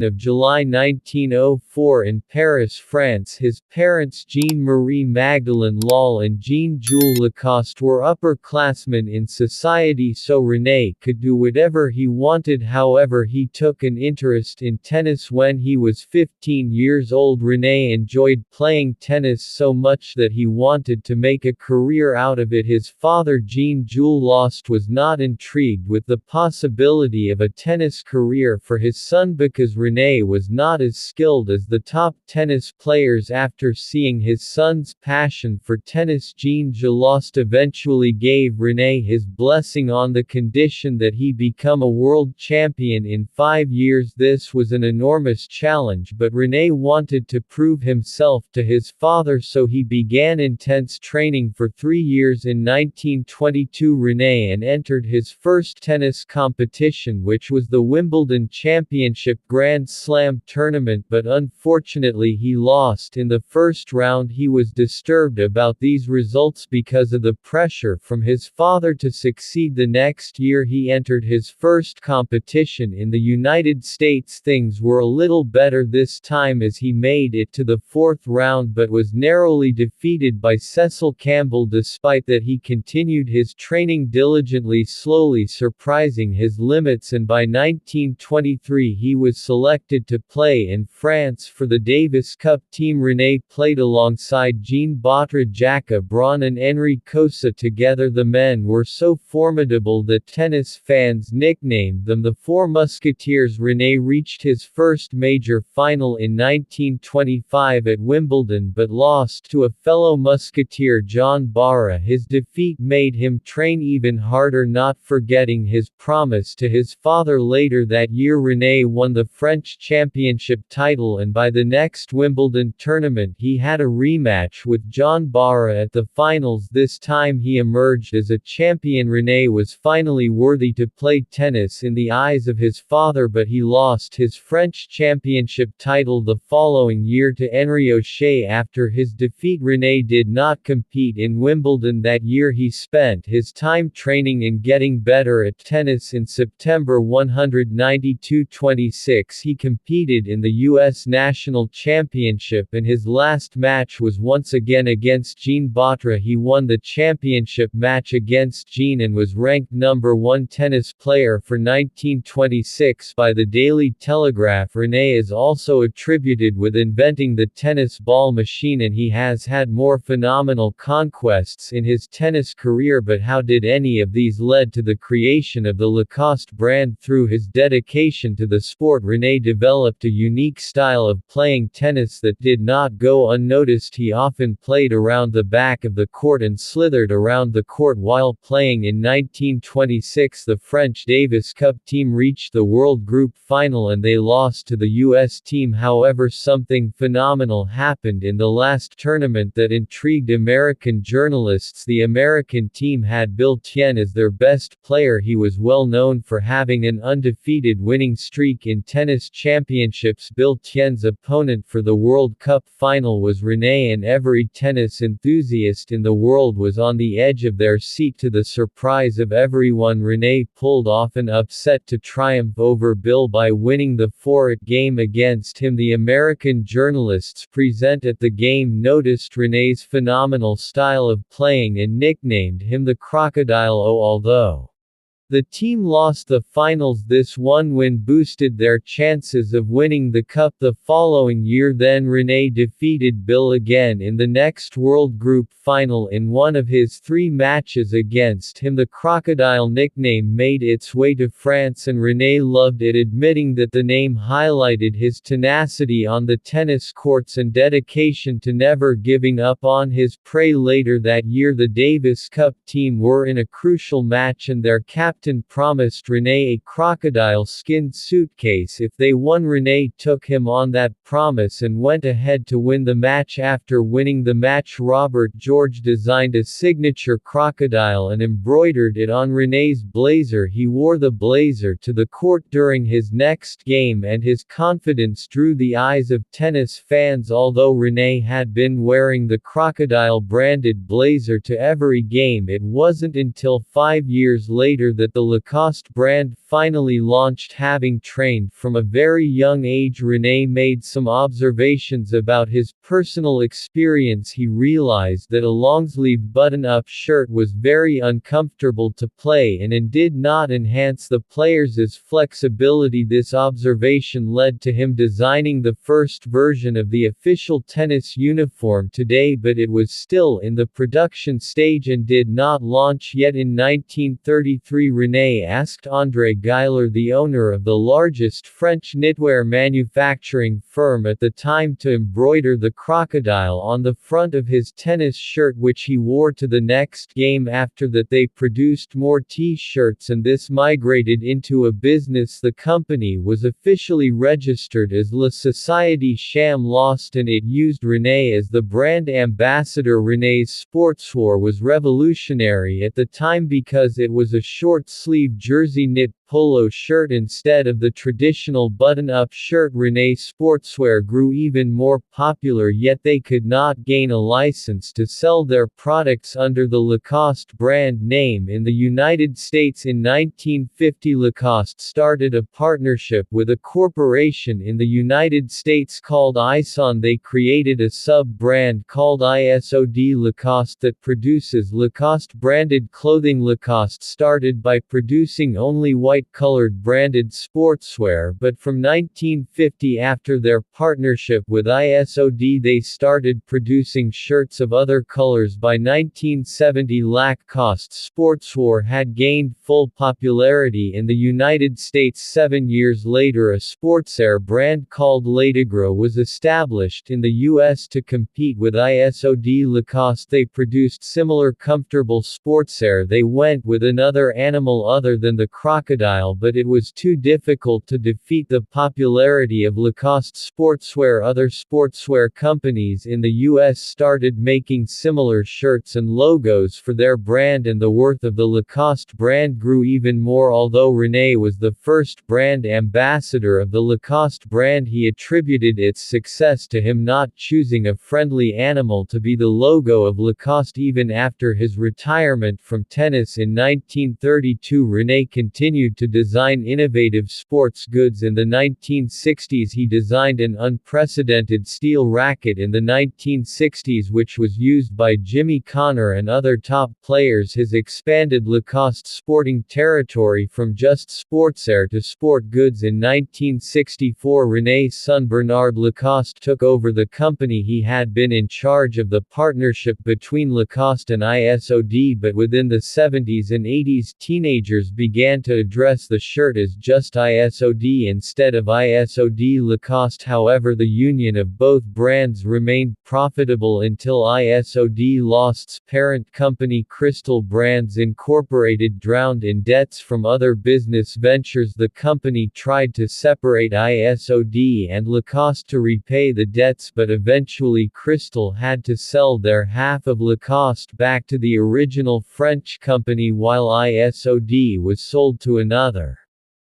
of July 1904 in Paris, France. His parents Jean-Marie Magdalene Lal and Jean-Jules Lacoste were upperclassmen in society, so René could do whatever he wanted. However, he took an interest in tennis when he was 15 years old. René enjoyed playing tennis so much that he wanted to make a career out of it. His father Jean-Jules Lacoste was not intrigued with the possibility of a tennis career for his son because René was not as skilled as the top tennis players. After seeing his son's passion for tennis, Jean-Jules Lacoste eventually gave René his blessing on the condition that he become a world champion in 5 years. This was an enormous challenge, but René wanted to prove himself to his father, so he began intense training for 3 years. In 1922, René entered his first tennis competition, which was the Wimbledon Championship Grand Slam tournament, but unfortunately he lost in the first round. He was disturbed about these results because of the pressure from his father to succeed. The next year he entered his first competition in the United States. Things were a little better this time as he made it to the fourth round but was narrowly defeated by Cecil Campbell. Despite that, he continued his training diligently, slowly surprising his limits, and by 1923 he was selected to play in France for the Davis Cup team. René played alongside Jean Batre, Jacques Brun and Henri Cosa. Together the men were so formidable that tennis fans nicknamed them the Four Musketeers. René reached his first major final in 1925 at Wimbledon but lost to a fellow musketeer, John Barra. His defeat made him train even harder, not forgetting his promise to his father. Later that year René won the French championship title, and by the next Wimbledon tournament he had a rematch with John Barra at the finals. This time he emerged as a champion. René was finally worthy to play tennis in the eyes of his father, but he lost his French championship title the following year to Henri O'Shea. After his defeat, René did not compete in Wimbledon that year. He spent his time training and getting better at tennis. In September 192-26 he competed in the U.S. National Championship, and his last match was once again against Jean Batre. He won the championship match against Jean and was ranked number 1 tennis player for 1926 by the Daily Telegraph. René is also attributed with inventing the tennis ball machine, and he has had more phenomenal conquests in his tennis career. But how did any of these lead to the creation of the Lacoste brand? Through his dedication to the sport, René developed a unique style of playing tennis that did not go unnoticed. He often played around the back of the court and slithered around the court while playing. In 1926 the French Davis Cup team reached the World Group Final and they lost to the US team. However, something phenomenal happened in the last tournament that intrigued American journalists. The American team had Bill Tien as their best player. He was well known for having an undefeated winning streak in tennis championships. Bill Tien's opponent for the World Cup final was René, and every tennis enthusiast in the world was on the edge of their seat. To the surprise of everyone, René pulled off an upset to triumph over Bill by winning the 4-8 game against him. The American journalists present at the game noticed René's phenomenal style of playing and nicknamed him the Crocodile. Although the team lost the finals, this one win boosted their chances of winning the cup the following year. Then René defeated Bill again in the next World Group Final in one of his 3 matches against him. The Crocodile nickname made its way to France, and René loved it, admitting that the name highlighted his tenacity on the tennis courts and dedication to never giving up on his prey. Later that year the Davis Cup team were in a crucial match, and their captain promised René a crocodile-skinned suitcase if they won. René took him on that promise and went ahead to win the match. After winning the match, Robert George designed a signature crocodile and embroidered it on René's blazer. He wore the blazer to the court during his next game, and his confidence drew the eyes of tennis fans. Although René had been wearing the crocodile branded blazer to every game, it wasn't until 5 years later that that the Lacoste brand finally launched. Having trained from a very young age, René made some observations about his personal experience. He realized that a long-sleeved button-up shirt was very uncomfortable to play in and did not enhance the player's flexibility. This observation led to him designing the first version of the official tennis uniform today, but it was still in the production stage and did not launch yet. In 1933, René asked André Geiler, the owner of the largest French knitwear manufacturing firm at the time, to embroider the crocodile on the front of his tennis shirt, which he wore to the next game. After that, they produced more T-shirts, and this migrated into a business. The company was officially registered as La Société Cham Lost, and it used René as the brand ambassador. René's sportswear was revolutionary at the time because it was a short-sleeve jersey knit polo shirt instead of the traditional button-up shirt. René's sportswear grew even more popular, yet they could not gain a license to sell their products under the Lacoste brand name in the United States. In 1950, Lacoste started a partnership with a corporation in the United States called Ison. They created a sub-brand called ISOD Lacoste that produces Lacoste-branded clothing. Lacoste started by producing only white-colored branded sportswear, but from 1950, after their partnership with ISOD, they started producing shirts of other colors. By 1970, Lacoste sportswear had gained full popularity in the United States. 7 years later, a sportswear brand called Latigro was established in the U.S. to compete with ISOD Lacoste. They produced similar comfortable sportswear. They went with another animal other than the crocodile, but it was too difficult to defeat the popularity of Lacoste sportswear. Other sportswear companies in the U.S. started making similar shirts and logos for their brand, and the worth of the Lacoste brand grew even more. Although René was the first brand ambassador of the Lacoste brand, he attributed its success to him not choosing a friendly animal to be the logo of Lacoste. Even after his retirement from tennis in 1932, René continued to design innovative sports goods. In the 1960s, he designed an unprecedented steel racket in the 1960s, which was used by Jimmy Connor and other top players. His expanded Lacoste sporting territory from just sportswear to sport goods. In 1964, René's son Bernard Lacoste took over the company. He had been in charge of the partnership between Lacoste and ISOD, but within the 70s and 80s, teenagers began to address the shirt as just ISOD instead of ISOD Lacoste. However, the union of both brands remained profitable until ISOD Lost's parent company Crystal Brands Incorporated drowned in debts from other business ventures. The company tried to separate ISOD and Lacoste to repay the debts, but eventually Crystal had to sell their half of Lacoste back to the original French company, while ISOD was sold to another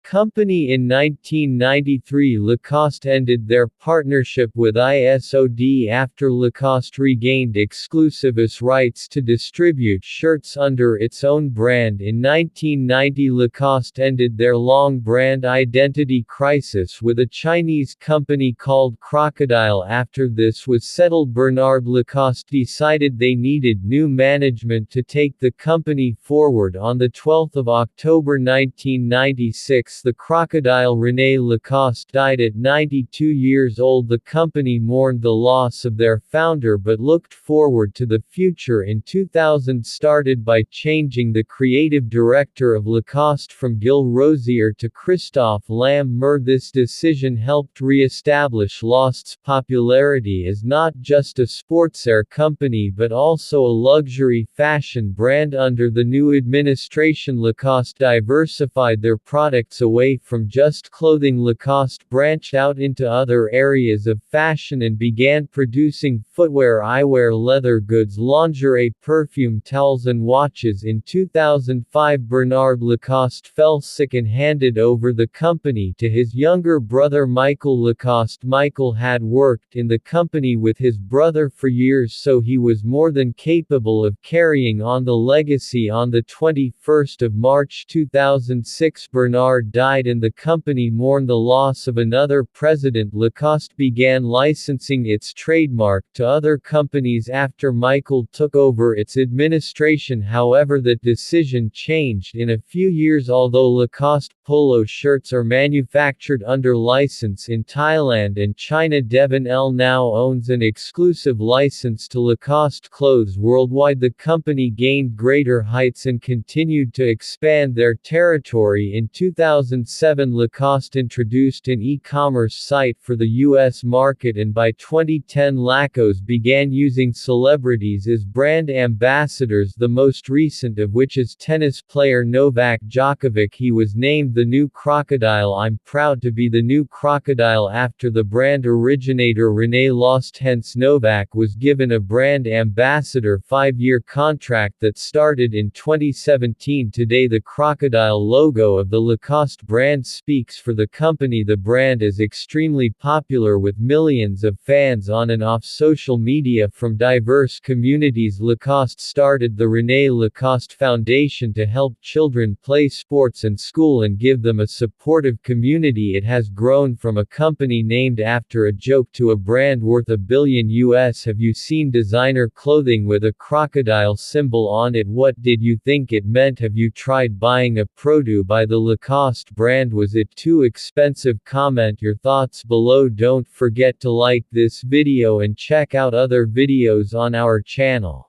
company. In 1993, Lacoste ended their partnership with ISOD after Lacoste regained exclusive rights to distribute shirts under its own brand. In 1990, Lacoste ended their long brand identity crisis with a Chinese company called Crocodile. After this was settled, Bernard Lacoste decided they needed new management to take the company forward. On the 12th of October 1996, the crocodile René Lacoste died at 92 years old. The company mourned the loss of their founder but looked forward to the future. In 2000, started by changing the creative director of Lacoste from Gil Rosier to Christophe Lambert. This decision helped re-establish Lacoste's popularity as not just a sportswear company but also a luxury fashion brand. Under the new administration, Lacoste diversified their products away from just clothing. Lacoste branched out into other areas of fashion and began producing footwear, eyewear, leather goods, lingerie, perfume, towels and watches. In 2005, Bernard Lacoste fell sick and handed over the company to his younger brother Michael Lacoste. Michael had worked in the company with his brother for years, so he was more than capable of carrying on the legacy. On the 21st of March 2006, Bernard died and the company mourned the loss of another president. Lacoste began licensing its trademark to other companies after Michael took over its administration. However, that decision changed in a few years. Although Lacoste polo shirts are manufactured under license in Thailand and China, Devon L now owns an exclusive license to Lacoste clothes worldwide. The company gained greater heights and continued to expand their territory. In 2007, Lacoste introduced an e-commerce site for the U.S. market, and by 2010 Lacoste began using celebrities as brand ambassadors, the most recent of which is tennis player Novak Djokovic. He was named the new Crocodile. I'm proud to be the new Crocodile after the brand originator René Lacoste. Hence Novak was given a brand ambassador 5-year contract that started in 2017. Today the crocodile logo of the Lacoste brand speaks for the company. The brand is extremely popular with millions of fans on and off social media from diverse communities. Lacoste started the René Lacoste Foundation to help children play sports in school and give them a supportive community. It has grown from a company named after a joke to a brand worth $1 billion US. Have you seen designer clothing with a crocodile symbol on it? What did you think it meant? Have you tried buying a product by the Lacoste brand? Was it too expensive? Comment your thoughts below. Don't forget to like this video and check out other videos on our channel.